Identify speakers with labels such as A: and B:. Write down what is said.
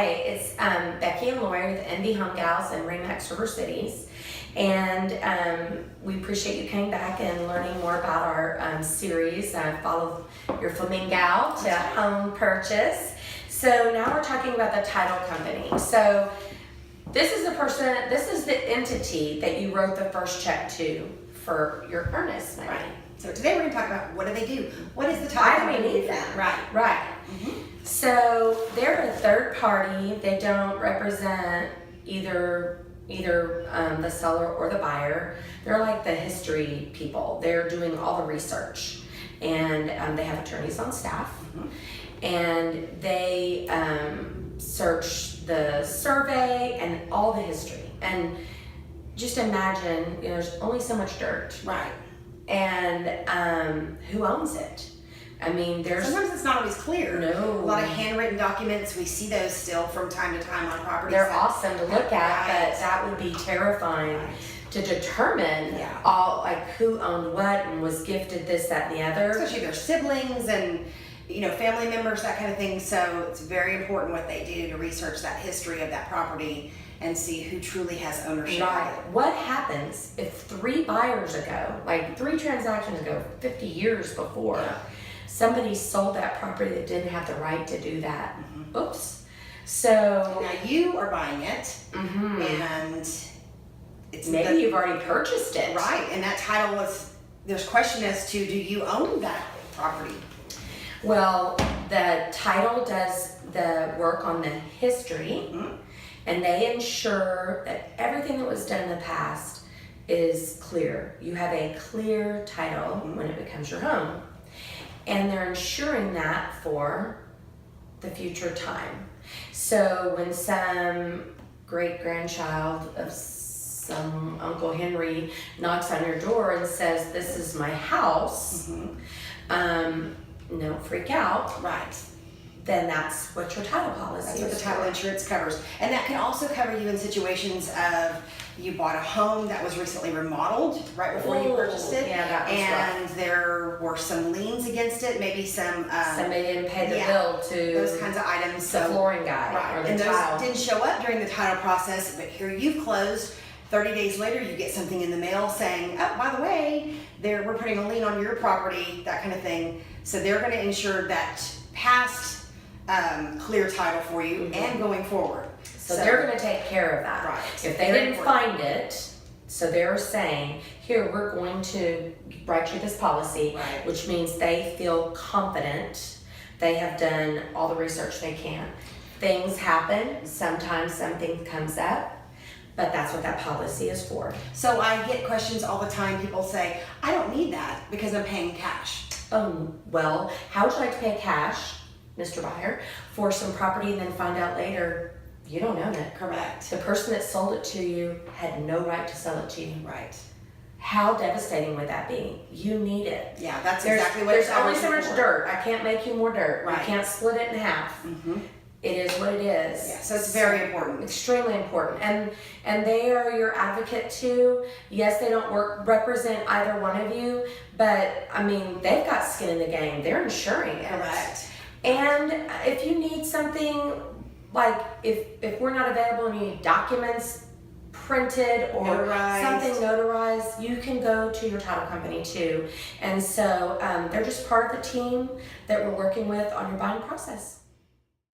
A: Hey, it's Becky and Lori with NB Home Gals and Remax River Cities. And we appreciate you coming back and learning more about our series, Follow Your Flamingo to Home Purchase. So now we're talking about the title company. So this is the entity that you wrote the first check to for your earnest money.
B: Right. So today we're going to talk about what do they do? What is the title company?
A: Why do we need that?
B: Right.
A: Mm-hmm. So they're a third party. They don't represent either the seller or the buyer. They're like the history people. They're doing all the research, and they have attorneys on staff, and they search the survey and all the history. And just imagine, there's only so much dirt.
B: Right.
A: And who owns it? I mean,
B: sometimes it's not always clear.
A: No.
B: A lot of handwritten documents, we see those still from time to time on properties.
A: They're awesome to look at,
B: Right.
A: but that would be terrifying to determine who owned what and was gifted this, that, and the other.
B: Especially their siblings and family members, that kind of thing. So it's very important what they do to research that history of that property and see who truly has ownership.
A: Right. What happens if 3 buyers ago, like 3 transactions ago, 50 years before, somebody sold that property that didn't have the right to do that? Oops. So
B: now you are buying it, and it's
A: maybe you've already purchased it.
B: Right, and that title there's question as to, do you own that property?
A: Well, the title does the work on the history, and they ensure that everything that was done in the past is clear. You have a clear title when it becomes your home. And they're ensuring that for the future time. So when some great-grandchild of some Uncle Henry knocks on your door and says, "This is my house," don't freak out.
B: Right.
A: Then that's what your title policy
B: That's
A: is.
B: what the title insurance covers. And that can also cover you in situations of you bought a home that was recently remodeled right before you purchased it.
A: Yeah, that was
B: and there were some liens against it, maybe some
A: somebody didn't pay the bill to
B: those kinds of items.
A: the flooring guy or the
B: and
A: tile.
B: those didn't show up during the title process, but here you've closed. 30 days later, you get something in the mail saying, "Oh, by the way, we're putting a lien on your property," that kind of thing. So they're going to ensure that past clear title for you and going forward.
A: So they're going to take care of that.
B: Right.
A: If they didn't find it, so they're saying, here, we're going to write you this policy, which means they feel confident. They have done all the research they can. Things happen. Sometimes something comes up, but that's what that policy is for.
B: So I get questions all the time. People say, "I don't need that because I'm paying cash."
A: Oh, well, how would you like to pay cash, Mr. Buyer, for some property and then find out later you don't own it?
B: Correct.
A: The person that sold it to you had no right to sell it to you.
B: Right.
A: How devastating would that be? You need it.
B: Yeah, that's exactly what
A: There's only so much dirt. I can't make you more dirt.
B: Right.
A: You can't split it in half. It is what it is.
B: Yeah, so it's very important.
A: Extremely important. And they are your advocate too. Yes, they don't represent either one of you, but I mean, they've got skin in the game. They're insuring it.
B: Correct.
A: And if you need something, like if we're not available and you need documents printed or something notarized, you can go to your title company too. And so they're just part of the team that we're working with on your buying process.